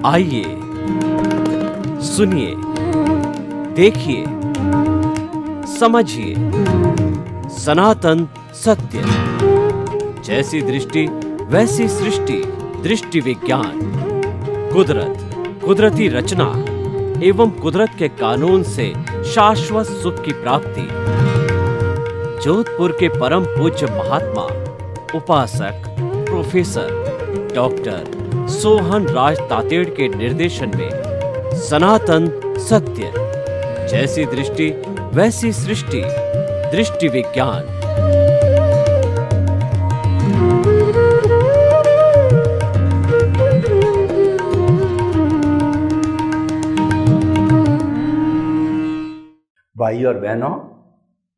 आइए सुनिए, देखिए, समझिए सनातन सत्य। जैसी दृष्टि वैसी सृष्टि, दृष्टि विज्ञान। कुदरत, कुदरती रचना एवं कुदरत के कानून से शाश्वत सुख की प्राप्ति। जोधपुर के परम पूज्य महात्मा उपासक प्रोफेसर डॉक्टर सोहन राज तातेड़ के निर्देशन में सनातन सत्य। जैसी दृष्टि वैसी सृष्टि, दृष्टि विज्ञान। भाई और बहनों,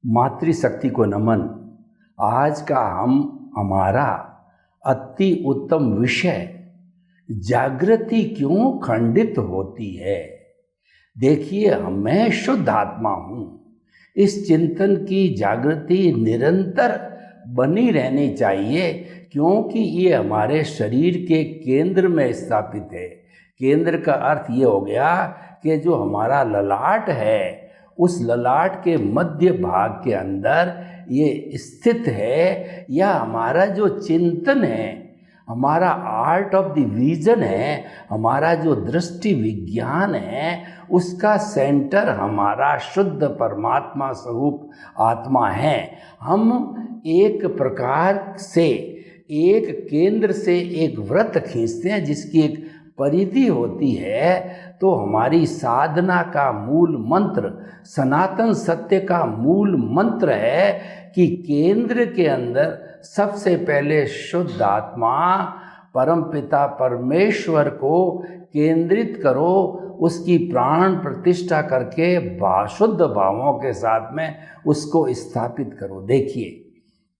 मातृशक्ति को नमन। आज का हमारा अति उत्तम विषय जागृति क्यों खंडित होती है। देखिए, मैं शुद्ध आत्मा हूँ। इस चिंतन की जागृति निरंतर बनी रहनी चाहिए, क्योंकि ये हमारे शरीर के केंद्र में स्थापित है। केंद्र का अर्थ ये हो गया कि जो हमारा ललाट है, उस ललाट के मध्य भाग के अंदर ये स्थित है। या हमारा जो चिंतन है, हमारा आर्ट ऑफ द विजन है, हमारा जो दृष्टि विज्ञान है, उसका सेंटर हमारा शुद्ध परमात्मा स्वरूप आत्मा है। हम एक प्रकार से एक केंद्र से एक वृत्त खींचते हैं जिसकी एक परिधि होती है। तो हमारी साधना का मूल मंत्र, सनातन सत्य का मूल मंत्र है कि केंद्र के अंदर सबसे पहले शुद्ध आत्मा परमपिता परमेश्वर को केंद्रित करो, उसकी प्राण प्रतिष्ठा करके शुद्ध भावों के साथ में उसको स्थापित करो। देखिए,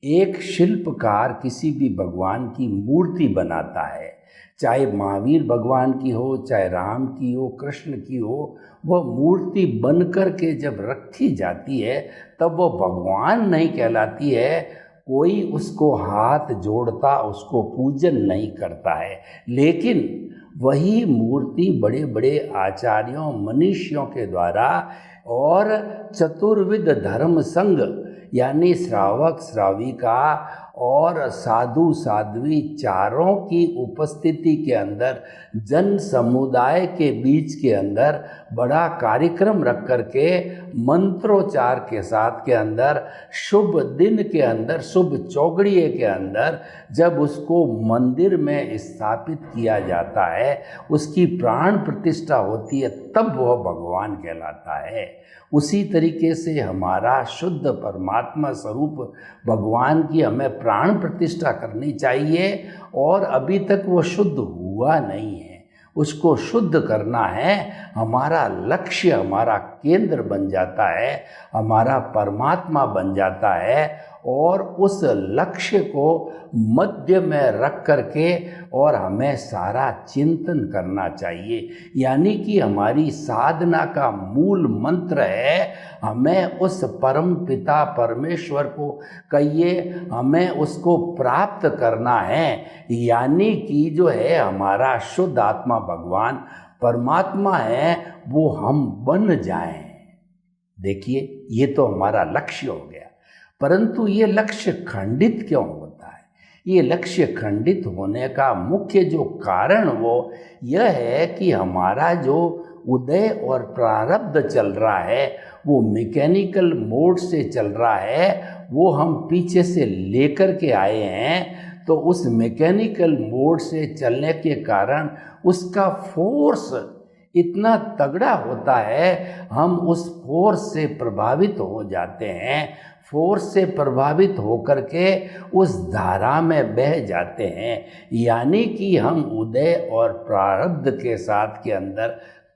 एक शिल्पकार किसी भी भगवान की मूर्ति बनाता है, चाहे महावीर भगवान की हो, चाहे राम की हो, कृष्ण की हो, वह मूर्ति बनकर के जब रखी जाती है तब वो भगवान नहीं कहलाती है। कोई उसको हाथ जोड़ता, उसको पूजन नहीं करता है। लेकिन वही मूर्ति बड़े बड़े आचार्यों, मनीषियों के द्वारा और चतुर्विध धर्म संघ यानी श्रावक श्राविका और साधु साध्वी चारों की उपस्थिति के अंदर, जन समुदाय के बीच के अंदर बड़ा कार्यक्रम रख करके मंत्रोच्चार के साथ के अंदर, शुभ दिन के अंदर, शुभ चौगड़िए के अंदर जब उसको मंदिर में स्थापित किया जाता है, उसकी प्राण प्रतिष्ठा होती है, तब वह भगवान कहलाता है। उसी तरीके से हमारा शुद्ध परमात्मा स्वरूप भगवान की हमें प्राण प्रतिष्ठा करनी चाहिए। और अभी तक वो शुद्ध हुआ नहीं है, उसको शुद्ध करना है। हमारा लक्ष्य, हमारा केंद्र बन जाता है, हमारा परमात्मा बन जाता है। और उस लक्ष्य को मध्य में रख करके और हमें सारा चिंतन करना चाहिए। यानी कि हमारी साधना का मूल मंत्र है, हमें उस परम पिता परमेश्वर को कहिए, हमें उसको प्राप्त करना है। यानी कि जो है हमारा शुद्ध आत्मा भगवान परमात्मा है, वो हम बन जाएं। देखिए, ये तो हमारा लक्ष्य हो गया। परंतु ये लक्ष्य खंडित क्यों होता है? ये लक्ष्य खंडित होने का मुख्य जो कारण वो यह है कि हमारा जो उदय और प्रारब्ध चल रहा है वो मैकेनिकल मोड से चल रहा है। वो हम पीछे से लेकर के आए हैं। तो उस मैकेनिकल मोड से चलने के कारण उसका फोर्स इतना तगड़ा होता है, हम उस फोर्स से प्रभावित हो जाते हैं। फोर्स से प्रभावित होकर के उस धारा में बह जाते हैं। यानी कि हम उदय और प्रारब्ध के साथ के अंदर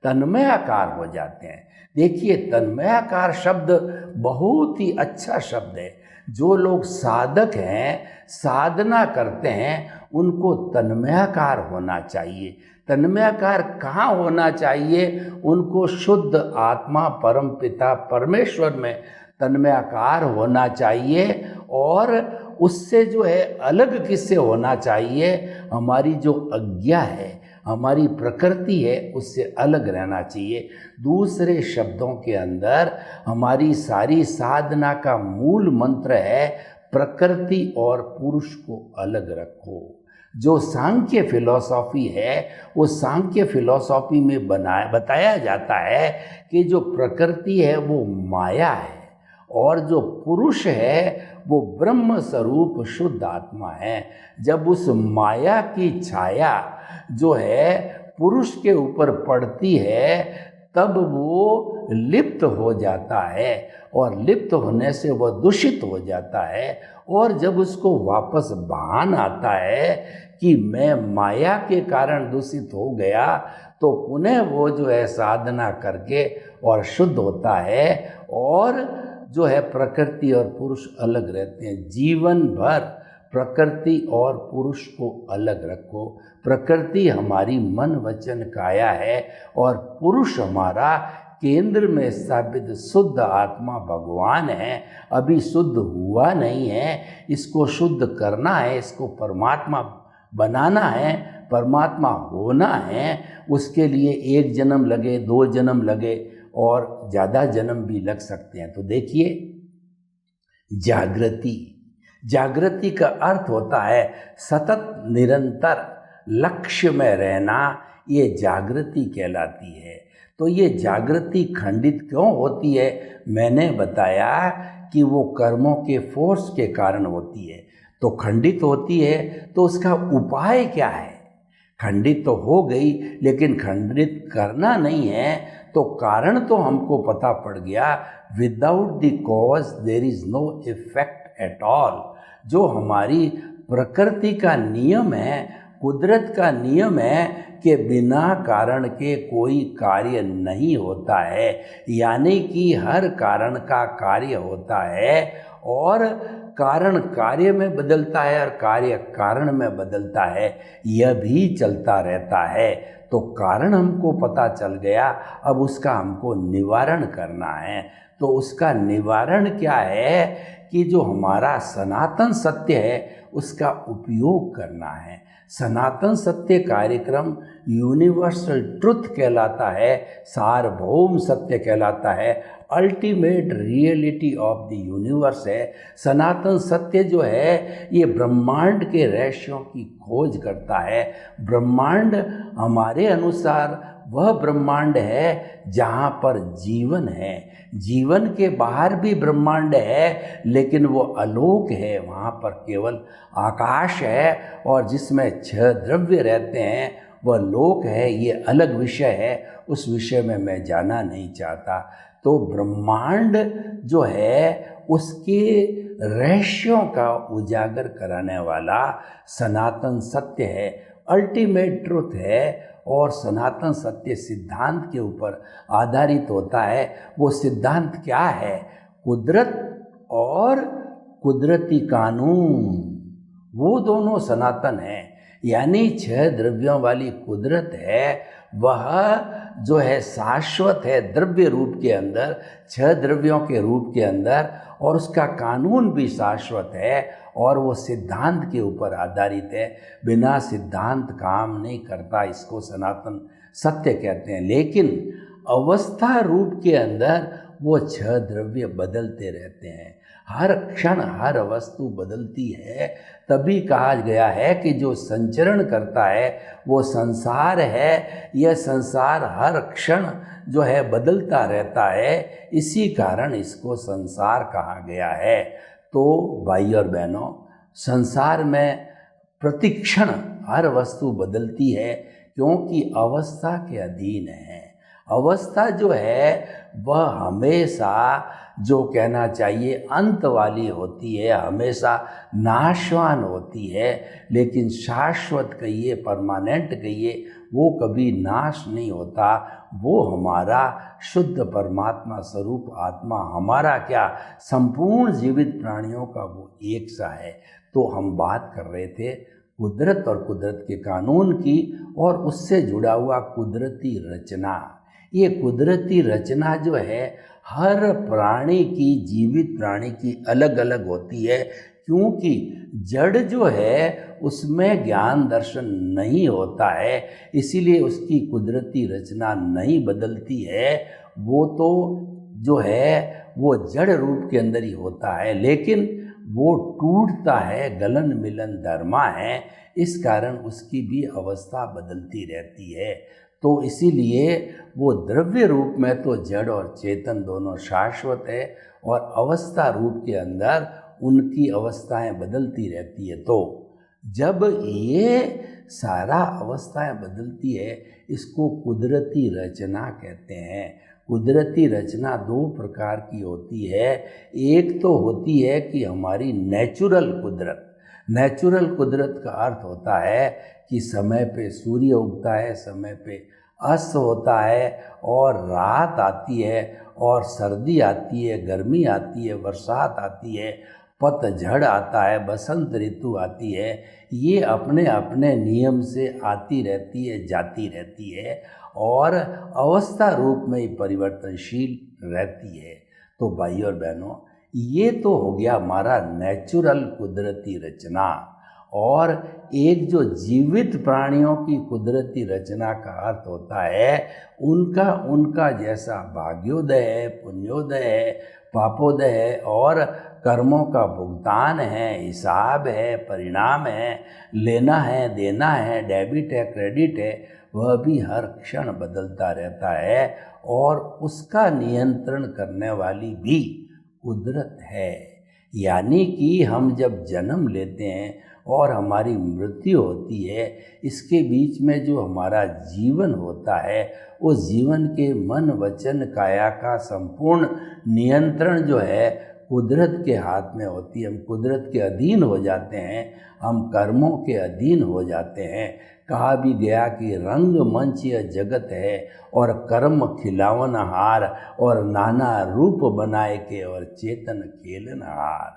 तन्मयाकार हो जाते हैं। देखिए, तन्मयाकार शब्द बहुत ही अच्छा शब्द है। जो लोग साधक हैं, साधना करते हैं, उनको तन्मयाकार होना चाहिए। तन्मयाकार कहाँ होना चाहिए? उनको शुद्ध आत्मा परम पिता परमेश्वर में तन्मयाकार होना चाहिए। और उससे जो है अलग किससे होना चाहिए? हमारी जो अज्ञा है, हमारी प्रकृति है उससे अलग रहना चाहिए। दूसरे शब्दों के अंदर हमारी सारी साधना का मूल मंत्र है प्रकृति और पुरुष को अलग रखो। जो सांख्य फिलॉसफी है वो सांख्य फिलॉसफी में बताया जाता है कि जो प्रकृति है वो माया है और जो पुरुष है वो ब्रह्म स्वरूप शुद्ध आत्मा है। जब उस माया की छाया जो है पुरुष के ऊपर पड़ती है तब वो लिप्त हो जाता है और लिप्त होने से वह दूषित हो जाता है। और जब उसको वापस भान आता है कि मैं माया के कारण दूषित हो गया तो पुनः वो जो है साधना करके और शुद्ध होता है। और जो है प्रकृति और पुरुष अलग रहते हैं। जीवन भर प्रकृति और पुरुष को अलग रखो। प्रकृति हमारी मन वचन काया है और पुरुष हमारा केंद्र में स्थापित शुद्ध आत्मा भगवान है। अभी शुद्ध हुआ नहीं है, इसको शुद्ध करना है, इसको परमात्मा बनाना है, परमात्मा होना है। उसके लिए 1 जन्म लगे, 2 जन्म लगे और ज़्यादा जन्म भी लग सकते हैं। तो देखिए जागृति का अर्थ होता है सतत निरंतर लक्ष्य में रहना, ये जागृति कहलाती है। तो ये जागृति खंडित क्यों होती है? मैंने बताया कि वो कर्मों के फोर्स के कारण होती है। तो खंडित होती है तो उसका उपाय क्या है? खंडित तो हो गई लेकिन खंडित करना नहीं है तो कारण तो हमको पता पड़ गया। Without the cause there is no effect at all. जो हमारी प्रकृति का नियम है, कुदरत का नियम है कि बिना कारण के कोई कार्य नहीं होता है, यानी कि हर कारण का कार्य होता है और कारण कार्य में बदलता है और कार्य कारण में बदलता है, यह भी चलता रहता है। तो कारण हमको पता चल गया, अब उसका हमको निवारण करना है। तो उसका निवारण क्या है कि जो हमारा सनातन सत्य है उसका उपयोग करना है। सनातन सत्य कार्यक्रम यूनिवर्सल ट्रुथ कहलाता है, सार्वभौम सत्य कहलाता है, ultimate reality of the universe है। सनातन सत्य जो है ये ब्रह्मांड के रहस्यों की खोज करता है। ब्रह्मांड हमारे अनुसार वह ब्रह्मांड है जहाँ पर जीवन है। जीवन के बाहर भी ब्रह्मांड है लेकिन वो अलोक है, वहाँ पर केवल आकाश है और जिसमें 6 द्रव्य रहते हैं वह लोक है। ये अलग विषय है, उस विषय में मैं जाना नहीं चाहता। तो ब्रह्मांड जो है उसके रहस्यों का उजागर कराने वाला सनातन सत्य है, अल्टीमेट ट्रुथ है। और सनातन सत्य सिद्धांत के ऊपर आधारित होता है। वो सिद्धांत क्या है? कुदरत और कुदरती कानून, वो दोनों सनातन हैं। यानी 6 द्रव्यों वाली कुदरत है वह जो है शाश्वत है द्रव्य रूप के अंदर, 6 द्रव्यों के रूप के अंदर, और उसका कानून भी शाश्वत है और वो सिद्धांत के ऊपर आधारित है। बिना सिद्धांत काम नहीं करता, इसको सनातन सत्य कहते हैं। लेकिन अवस्था रूप के अंदर वो 6 द्रव्य बदलते रहते हैं, हर क्षण हर वस्तु बदलती है। तभी कहा गया है कि जो संचरण करता है वो संसार है। यह संसार हर क्षण जो है बदलता रहता है, इसी कारण इसको संसार कहा गया है। तो भाई और बहनों, संसार में प्रतिक्षण हर वस्तु बदलती है क्योंकि अवस्था के अधीन है। अवस्था जो है वह हमेशा जो कहना चाहिए अंत वाली होती है, हमेशा नाशवान होती है। लेकिन शाश्वत कहिए, परमानेंट कहिए, वो कभी नाश नहीं होता। वो हमारा शुद्ध परमात्मा स्वरूप आत्मा, हमारा क्या संपूर्ण जीवित प्राणियों का वो एक सा है। तो हम बात कर रहे थे कुदरत और कुदरत के कानून की और उससे जुड़ा हुआ कुदरती रचना। ये कुदरती रचना जो है हर प्राणी की, जीवित प्राणी की अलग अलग होती है क्योंकि जड़ जो है उसमें ज्ञान दर्शन नहीं होता है, इसीलिए उसकी कुदरती रचना नहीं बदलती है। वो तो जो है वो जड़ रूप के अंदर ही होता है, लेकिन वो टूटता है, गलन मिलन धर्मा है, इस कारण उसकी भी अवस्था बदलती रहती है। तो इसीलिए वो द्रव्य रूप में तो जड़ और चेतन दोनों शाश्वत है, और अवस्था रूप के अंदर उनकी अवस्थाएं बदलती रहती है। तो जब ये सारा अवस्थाएं बदलती है, इसको कुदरती रचना कहते हैं। कुदरती रचना दो प्रकार की होती है। एक तो होती है कि हमारी नेचुरल कुदरत। नेचुरल कुदरत का अर्थ होता है कि समय पे सूर्य उगता है, समय पे अस्त होता है, और रात आती है, और सर्दी आती है, गर्मी आती है, बरसात आती है, पतझड़ आता है, बसंत ऋतु आती है। ये अपने अपने नियम से आती रहती है, जाती रहती है, और अवस्था रूप में ही परिवर्तनशील रहती है। तो भाई और बहनों, ये तो हो गया हमारा नेचुरल कुदरती रचना। और एक जो जीवित प्राणियों की कुदरती रचना का अर्थ होता है उनका उनका जैसा भाग्योदय है, पुण्योदय है, पापोदय है, और कर्मों का भुगतान है, हिसाब है, परिणाम है, लेना है, देना है, डेबिट है, क्रेडिट है, वह भी हर क्षण बदलता रहता है, और उसका नियंत्रण करने वाली भी कुदरत है। यानी कि हम जब जन्म लेते हैं और हमारी मृत्यु होती है, इसके बीच में जो हमारा जीवन होता है, उस जीवन के मन वचन काया का संपूर्ण नियंत्रण जो है कुदरत के हाथ में होती है। हम कुदरत के अधीन हो जाते हैं, हम कर्मों के अधीन हो जाते हैं। कहा भी गया कि रंग मंच यह जगत है, और कर्म खिलावन हार, और नाना रूप बनाए के, और चेतन खेलन हार।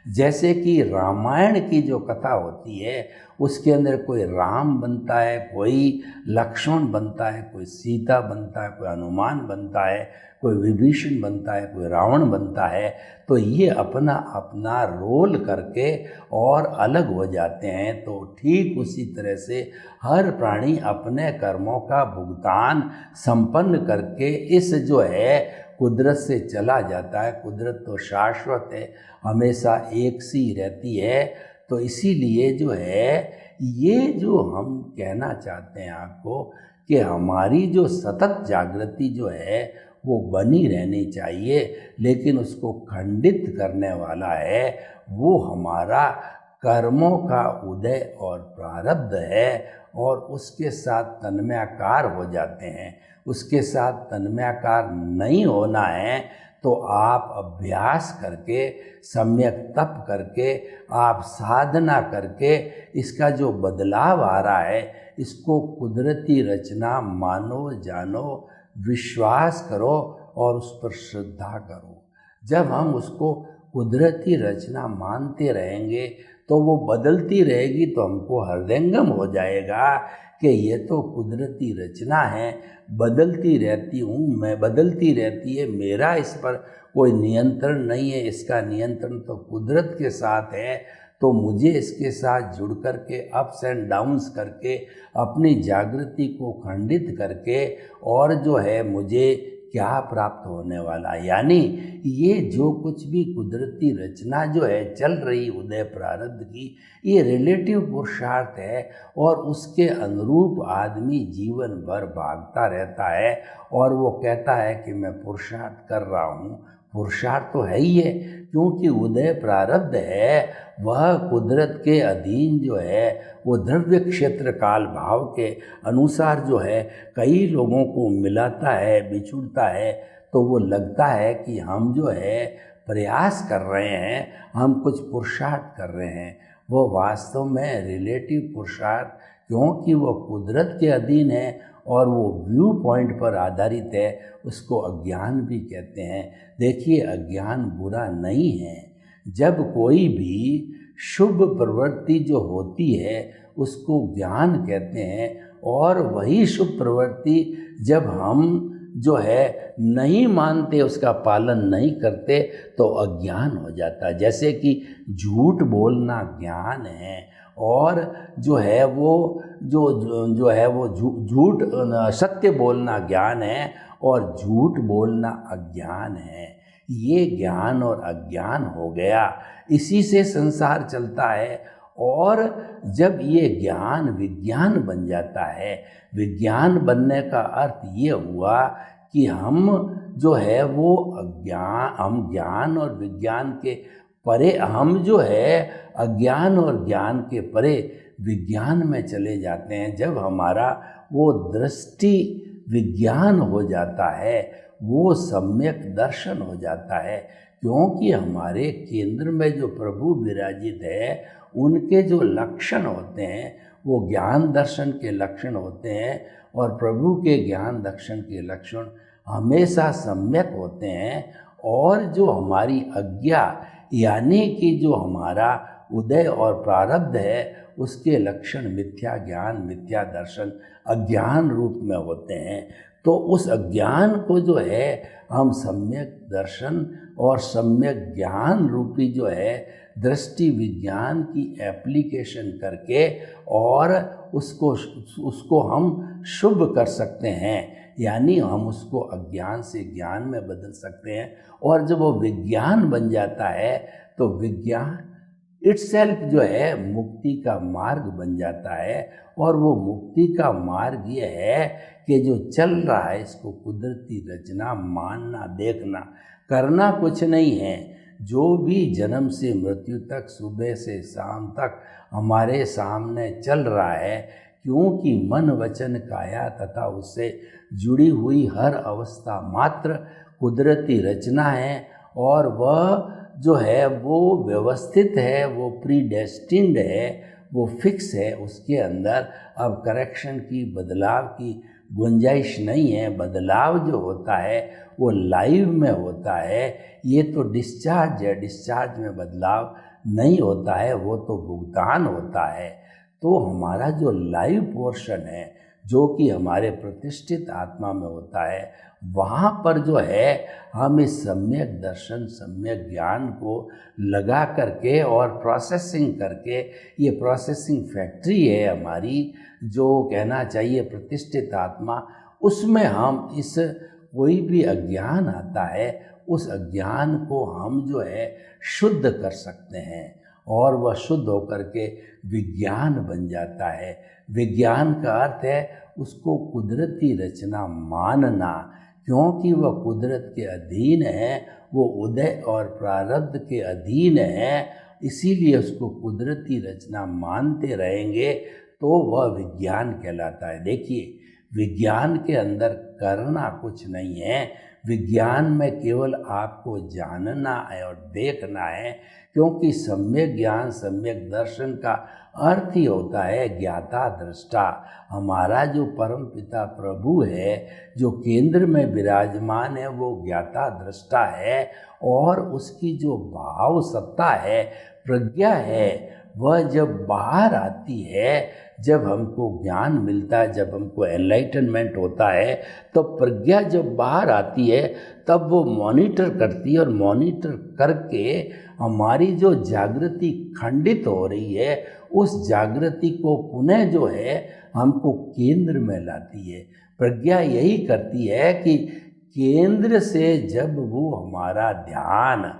जैसे कि रामायण की जो कथा होती है, उसके अंदर कोई राम बनता है, कोई लक्ष्मण बनता है, कोई सीता बनता है, कोई हनुमान बनता है, कोई विभीषण बनता है, कोई रावण बनता है। तो ये अपना अपना रोल करके और अलग हो जाते हैं। तो ठीक उसी तरह से हर प्राणी अपने कर्मों का भुगतान संपन्न करके इस जो है कुदरत से चला जाता है। कुदरत तो शाश्वत है, हमेशा एक सी रहती है। तो इसीलिए जो है ये जो हम कहना चाहते हैं आपको कि हमारी जो सतत जागृति जो है वो बनी रहनी चाहिए, लेकिन उसको खंडित करने वाला है वो हमारा कर्मों का उदय और प्रारब्ध है, और उसके साथ तन्मयाकार हो जाते हैं। उसके साथ तन्मयाकार नहीं होना है तो आप अभ्यास करके, सम्यक तप करके, आप साधना करके इसका जो बदलाव आ रहा है इसको कुदरती रचना मानो, जानो, विश्वास करो और उस पर श्रद्धा करो। जब हम उसको कुदरती रचना मानते रहेंगे तो वो बदलती रहेगी, तो हमको हृदयंगम हो जाएगा कि ये तो कुदरती रचना है, बदलती रहती हूँ मैं, बदलती रहती है, मेरा इस पर कोई नियंत्रण नहीं है, इसका नियंत्रण तो कुदरत के साथ है। तो मुझे इसके साथ जुड़ कर के अप्स एंड डाउन्स करके अपनी जागृति को खंडित करके और जो है मुझे क्या प्राप्त होने वाला, यानी ये जो कुछ भी कुदरती रचना जो है चल रही उदय प्रारब्ध की, ये रिलेटिव पुरुषार्थ है और उसके अनुरूप आदमी जीवन भर भागता रहता है और वो कहता है कि मैं पुरुषार्थ कर रहा हूँ। पुरुषार्थ तो है ही है, क्योंकि उदय प्रारब्ध है वह कुदरत के अधीन जो है वो द्रव्य क्षेत्र काल भाव के अनुसार जो है कई लोगों को मिलाता है, बिछुड़ता है। तो वो लगता है कि हम जो है प्रयास कर रहे हैं, हम कुछ पुरुषार्थ कर रहे हैं। वो वास्तव में रिलेटिव पुरुषार्थ, क्योंकि वो कुदरत के अधीन है और वो व्यू पॉइंट पर आधारित है, उसको अज्ञान भी कहते हैं। देखिए, अज्ञान बुरा नहीं है। जब कोई भी शुभ प्रवृत्ति जो होती है उसको ज्ञान कहते हैं, और वही शुभ प्रवृत्ति जब हम जो है नहीं मानते, उसका पालन नहीं करते, तो अज्ञान हो जाता है। जैसे कि झूठ बोलना ज्ञान है, और जो है वो जो है वो झूठ सत्य बोलना ज्ञान है, और झूठ बोलना अज्ञान है। ये ज्ञान और अज्ञान हो गया, इसी से संसार चलता है। और जब ये ज्ञान विज्ञान बन जाता है, विज्ञान बनने का अर्थ ये हुआ कि हम जो है वो हम ज्ञान और विज्ञान के परे, हम जो है अज्ञान और ज्ञान के परे विज्ञान में चले जाते हैं। जब हमारा वो दृष्टि विज्ञान हो जाता है, वो सम्यक दर्शन हो जाता है, क्योंकि हमारे केंद्र में जो प्रभु विराजित है, उनके जो लक्षण होते हैं वो ज्ञान दर्शन के लक्षण होते हैं, और प्रभु के ज्ञान दर्शन के लक्षण हमेशा सम्यक होते हैं। और जो हमारी अज्ञा यानी कि जो हमारा उदय और प्रारब्ध है, उसके लक्षण मिथ्या ज्ञान, मिथ्या दर्शन, अज्ञान रूप में होते हैं। तो उस अज्ञान को जो है हम सम्यक दर्शन और सम्यक ज्ञान रूपी जो है दृष्टि विज्ञान की एप्लीकेशन करके और उसको हम शुभ कर सकते हैं, यानी हम उसको अज्ञान से ज्ञान में बदल सकते हैं। और जब वो विज्ञान बन जाता है तो विज्ञान इटसेल्फ जो है मुक्ति का मार्ग बन जाता है। और वो मुक्ति का मार्ग ये है कि जो चल रहा है इसको कुदरती रचना मानना, देखना, करना कुछ नहीं है। जो भी जन्म से मृत्यु तक, सुबह से शाम तक हमारे सामने चल रहा है, क्योंकि मन वचन काया तथा उससे जुड़ी हुई हर अवस्था मात्र कुदरती रचना है, और वह जो है वो व्यवस्थित है, वो प्रीडेस्टिन्ड है, वो फिक्स है। उसके अंदर अब करेक्शन की, बदलाव की गुंजाइश नहीं है। बदलाव जो होता है वो लाइव में होता है। ये तो डिस्चार्ज है, डिस्चार्ज में बदलाव नहीं होता है, वो तो भुगतान होता है। तो हमारा जो लाइव पोर्शन है, जो कि हमारे प्रतिष्ठित आत्मा में होता है, वहाँ पर जो है हम इस सम्यक दर्शन, सम्यक ज्ञान को लगा करके और प्रोसेसिंग करके, ये प्रोसेसिंग फैक्ट्री है हमारी, जो कहना चाहिए प्रतिष्ठित आत्मा, उसमें हम इस कोई भी अज्ञान आता है, उस अज्ञान को हम जो है शुद्ध कर सकते हैं, और वह शुद्ध होकर के विज्ञान बन जाता है। विज्ञान का अर्थ है उसको कुदरती रचना मानना, क्योंकि वह कुदरत के अधीन है, वो उदय और प्रारब्ध के अधीन है, इसीलिए उसको कुदरती रचना मानते रहेंगे तो वह विज्ञान कहलाता है। देखिए, विज्ञान के अंदर करना कुछ नहीं है, विज्ञान में केवल आपको जानना है और देखना है, क्योंकि सम्यक ज्ञान, सम्यक दर्शन का अर्थ ही होता है ज्ञाता दृष्टा। हमारा जो परम पिता प्रभु है, जो केंद्र में विराजमान है, वो ज्ञाता दृष्टा है, और उसकी जो भाव सत्ता है, प्रज्ञा है, वह जब बाहर आती है, जब हमको ज्ञान मिलता है, जब हमको एनलाइटनमेंट होता है, तो प्रज्ञा जब बाहर आती है तब वो मॉनिटर करती है, और मॉनिटर करके हमारी जो जागृति खंडित हो रही है, उस जागृति को पुनः जो है हमको केंद्र में लाती है। प्रज्ञा यही करती है कि केंद्र से जब वो हमारा ध्यान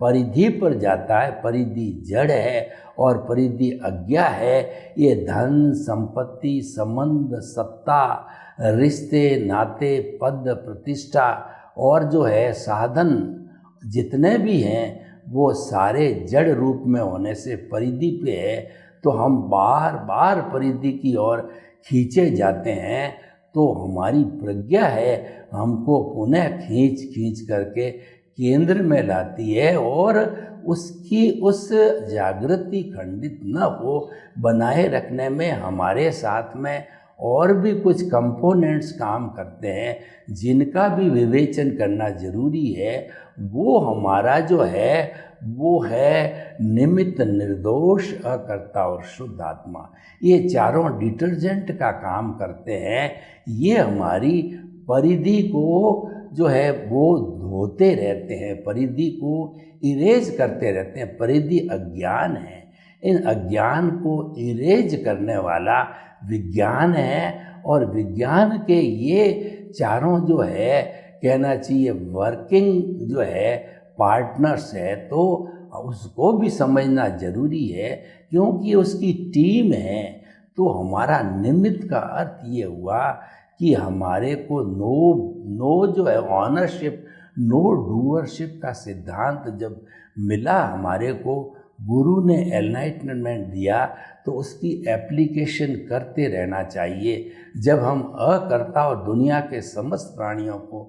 परिधि पर जाता है, परिधि जड़ है और परिधि अज्ञा है, ये धन, संपत्ति, संबंध, सत्ता, रिश्ते, नाते, पद, प्रतिष्ठा और जो है साधन जितने भी हैं, वो सारे जड़ रूप में होने से परिधि पे है। तो हम बार बार परिधि की ओर खींचे जाते हैं, तो हमारी प्रज्ञा है हमको पुनः खींच खींच करके केंद्र में लाती है, और उसकी उस जागृति खंडित न हो बनाए रखने में हमारे साथ में और भी कुछ कंपोनेंट्स काम करते हैं, जिनका भी विवेचन करना जरूरी है। वो हमारा जो है वो है निमित्त, निर्दोष, अकर्ता और शुद्ध आत्मा। ये चारों डिटर्जेंट का काम करते हैं। ये हमारी परिधि को जो है वो धोते रहते हैं, परिधि को इरेज करते रहते हैं। परिधि अज्ञान है, इन अज्ञान को इरेज करने वाला विज्ञान है। और विज्ञान के ये चारों जो है कहना चाहिए वर्किंग जो है पार्टनर्स है, तो उसको भी समझना जरूरी है, क्योंकि उसकी टीम है। तो हमारा निमित्त का अर्थ ये हुआ कि हमारे को नो जो है ऑनरशिप, नो डूअरशिप का सिद्धांत जब मिला हमारे को, गुरु ने एनलाइटमेंट दिया, तो उसकी एप्लीकेशन करते रहना चाहिए। जब हम अकर्ता और दुनिया के समस्त प्राणियों को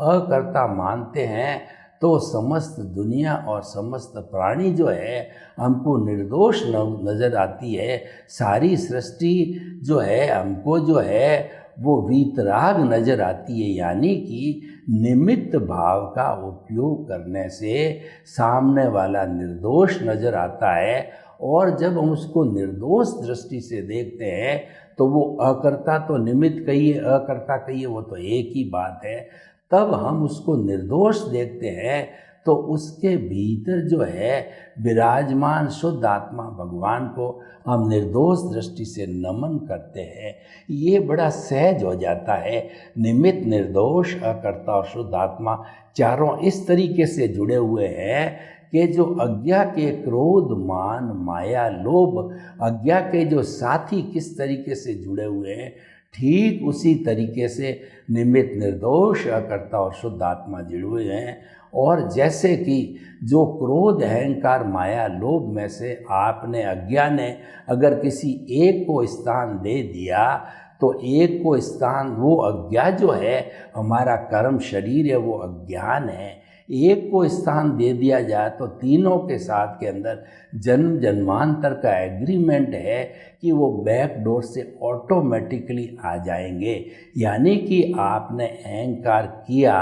अकर्ता मानते हैं, तो समस्त दुनिया और समस्त प्राणी जो है हमको निर्दोष नज़र आती है। सारी सृष्टि जो है हमको जो है वो वीतराग नज़र आती है। यानी कि निमित्त भाव का उपयोग करने से सामने वाला निर्दोष नज़र आता है, और जब हम उसको निर्दोष दृष्टि से देखते हैं तो वो अकर्ता तो निमित्त कहिए, अकर्ता कहिए, वो तो एक ही बात है। तब हम उसको निर्दोष देखते हैं तो उसके भीतर जो है विराजमान शुद्ध आत्मा भगवान को हम निर्दोष दृष्टि से नमन करते हैं। ये बड़ा सहज हो जाता है। निमित्त, निर्दोष, अकर्ता और शुद्ध आत्मा चारों इस तरीके से जुड़े हुए हैं कि जो अज्ञा के क्रोध, मान, माया, लोभ, अज्ञा के जो साथी किस तरीके से जुड़े हुए हैं, ठीक उसी तरीके से निमित्त, निर्दोष, अकर्ता और शुद्ध आत्मा जुड़े हुए हैं। और जैसे कि जो क्रोध, अहंकार, माया, लोभ में से आपने, अज्ञा ने अगर किसी एक को स्थान दे दिया, तो एक को स्थान, वो अज्ञा जो है हमारा कर्म शरीर है, वो अज्ञान है। एक को स्थान दे दिया जाए तो तीनों के साथ के अंदर जन्म जन्मांतर का एग्रीमेंट है कि वो बैक डोर से ऑटोमेटिकली आ जाएंगे। यानी कि आपने अहंकार किया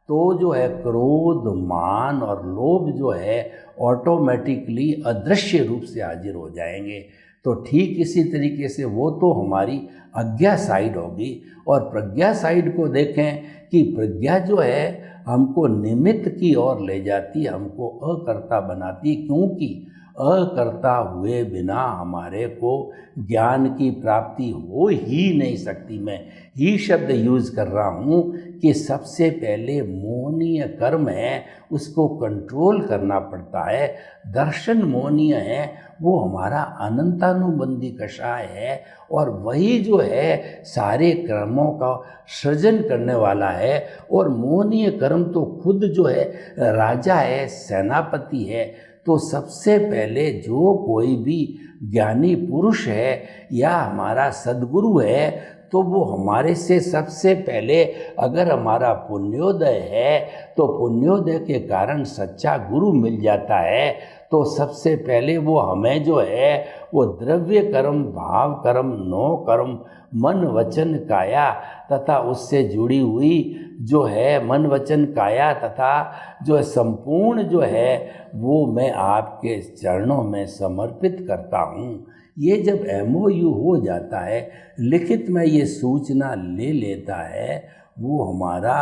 तो जो है क्रोध, मान और लोभ जो है ऑटोमेटिकली अदृश्य रूप से हाजिर हो जाएंगे। तो ठीक इसी तरीके से वो तो हमारी अज्ञा साइड होगी। और प्रज्ञा साइड को देखें कि प्रज्ञा जो है हमको निमित्त की ओर ले जाती, हमको अकर्ता बनाती, क्योंकि अकर्ता हुए बिना हमारे को ज्ञान की प्राप्ति हो ही नहीं सकती। मैं ही शब्द यूज़ कर रहा हूँ कि सबसे पहले मोहनीय कर्म है, उसको कंट्रोल करना पड़ता है। दर्शन मोहनीय है, वो हमारा अनंतानुबंधी कषाय है, और वही जो है सारे कर्मों का सृजन करने वाला है। और मोहनीय कर्म तो खुद जो है राजा है, सेनापति है। तो सबसे पहले जो कोई भी ज्ञानी पुरुष है या हमारा सद्गुरु है, तो वो हमारे से सबसे पहले, अगर हमारा पुण्योदय है तो पुण्योदय के कारण सच्चा गुरु मिल जाता है, तो सबसे पहले वो हमें जो है वो द्रव्य कर्म, भाव कर्म, नो कर्म, मन, वचन, काया तथा उससे जुड़ी हुई जो है मन, वचन, काया तथा जो है संपूर्ण जो है वो मैं आपके चरणों में समर्पित करता हूँ। ये जब MOU हो जाता है, लिखित में ये सूचना ले लेता है, वो हमारा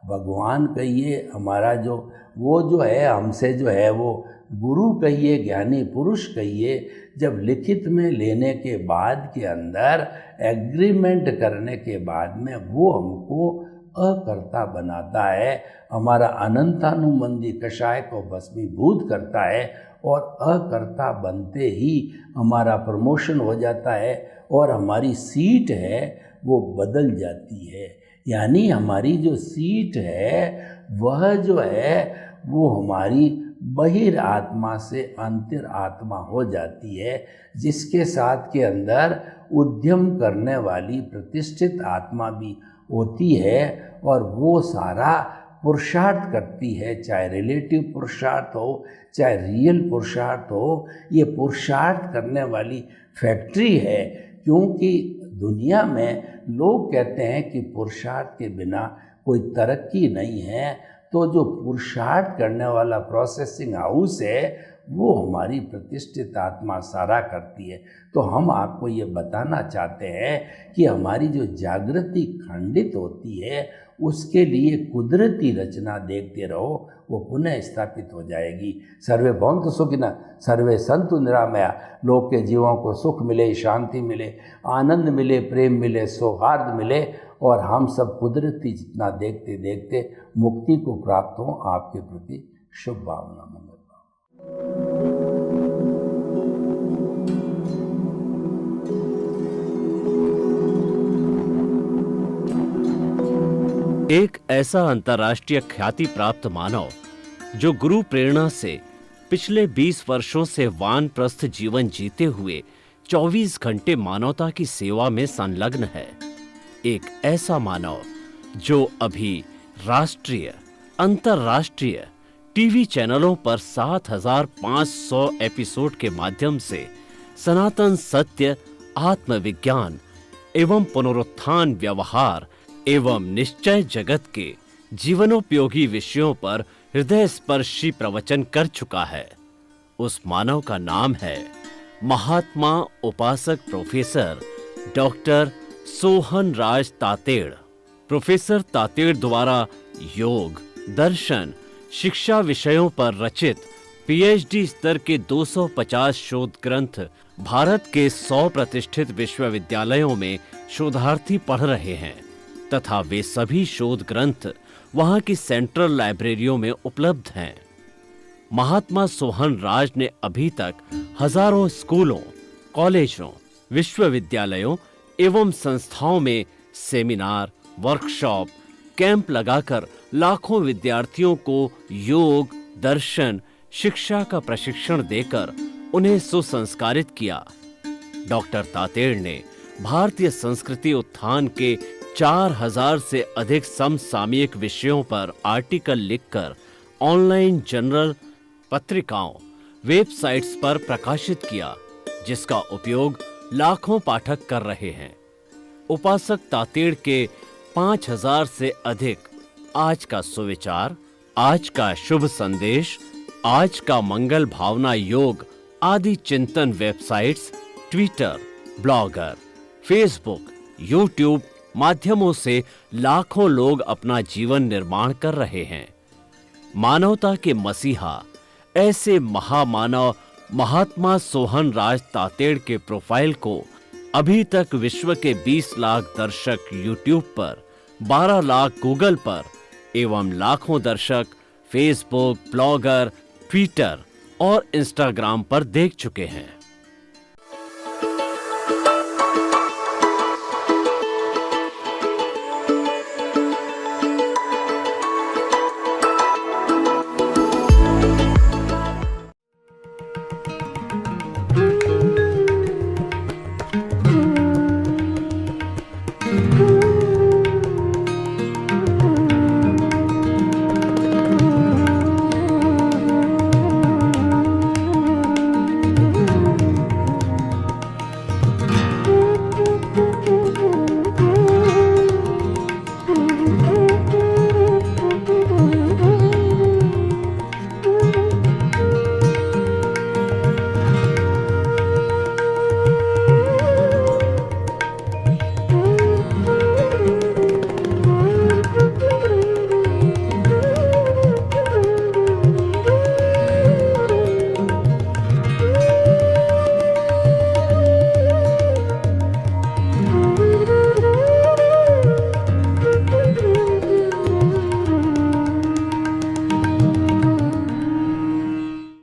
भगवान कहिए, हमारा जो वो जो है हमसे जो है वो गुरु कहिए, ज्ञानी पुरुष कहिए, जब लिखित में लेने के बाद के अंदर एग्रीमेंट करने के बाद में वो हमको अकर्ता बनाता है, हमारा अनंतानुबंधी कषाय को भस्मीभूत करता है, और अकर्ता बनते ही हमारा प्रमोशन हो जाता है और हमारी सीट है वो बदल जाती है। यानी हमारी जो सीट है वह जो है वो हमारी बहिर आत्मा से अंतर आत्मा हो जाती है, जिसके साथ के अंदर उद्यम करने वाली प्रतिष्ठित आत्मा भी होती है, और वो सारा पुरुषार्थ करती है, चाहे रिलेटिव पुरुषार्थ हो चाहे रियल पुरुषार्थ हो। ये पुरुषार्थ करने वाली फैक्ट्री है, क्योंकि दुनिया में लोग कहते हैं कि पुरुषार्थ के बिना कोई तरक्की नहीं है। तो जो पुरुषार्थ करने वाला प्रोसेसिंग हाउस है वो हमारी प्रतिष्ठित आत्मा सारा करती है। तो हम आपको ये बताना चाहते हैं कि हमारी जो जागृति खंडित होती है उसके लिए कुदरती रचना देखते रहो, वो पुनः स्थापित हो जाएगी। सर्वे भवन्तु सुखिनः, सर्वे सन्तु निरामया। लोक के जीवों को सुख मिले, शांति मिले, आनंद मिले, प्रेम मिले, सौहार्द मिले, और हम सब कुदरती जितना देखते देखते मुक्ति को प्राप्त हो। आपके प्रति शुभ भावना, मंगल भावना। एक ऐसा अंतर्राष्ट्रीय ख्याति प्राप्त मानव जो गुरु प्रेरणा से पिछले 20 वर्षों से वानप्रस्थ जीवन जीते हुए 24 घंटे मानवता की सेवा में संलग्न है। एक ऐसा मानव जो अभी राष्ट्रीय, अंतर्राष्ट्रीय टीवी चैनलों पर 7,500 एपिसोड के माध्यम से सनातन सत्य, आत्मविज्ञान एवं पुनरुत्थान, व्यवहार एवं निश्चय जगत के जीवनोपयोगी विषयों पर हृदय स्पर्शी प्रवचन कर चुका है। उस मानव का नाम है महात्मा उपासक प्रोफेसर डॉक्टर सोहन राज तातेड़। प्रोफेसर तातेड़ द्वारा योग, दर्शन, शिक्षा विषयों पर रचित पीएचडी स्तर के 250 शोध ग्रंथ भारत के 100 प्रतिष्ठित विश्वविद्यालयों में शोधार्थी पढ़ रहे हैं तथा वे सभी शोध ग्रंथ वहां की सेंट्रल लाइब्रेरियों में उपलब्ध हैं। महात्मा सोहन राज ने अभी तक हजारों स्कूलों, कॉलेजों, विश्वविद्यालयों एवं संस्थाओं में सेमिनार, वर्कशॉप, कैंप लगाकर लाखों विद्यार्थियों को योग, दर्शन, शिक्षा का प्रशिक्षण देकर उन्हें सुसंस्कारित किया। डॉक्टर तातेड़ ने भारतीय संस्कृति उत्थान के 4000 से अधिक समसामयिक विषयों पर आर्टिकल लिखकर ऑनलाइन जर्नल, पत्रिकाओं, वेबसाइट्स पर प्रकाशित किया, जिसका उपयोग लाखों पाठक कर रहे हैं। उपासक तातेड़ के 5000 से अधिक आज का सुविचार, आज का शुभ संदेश, आज का मंगल भावना योग आदि चिंतन websites, Twitter, blogger, Facebook, YouTube माध्यमों से लाखों लोग अपना जीवन निर्माण कर रहे हैं। मानवता के मसीहा ऐसे महामानव महात्मा सोहन राज तातेड़ के प्रोफाइल को अभी तक विश्व के 20 लाख दर्शक यूट्यूब पर, 12 लाख गूगल पर एवं लाखों दर्शक फेसबुक, ब्लॉगर, ट्विटर और इंस्टाग्राम पर देख चुके हैं।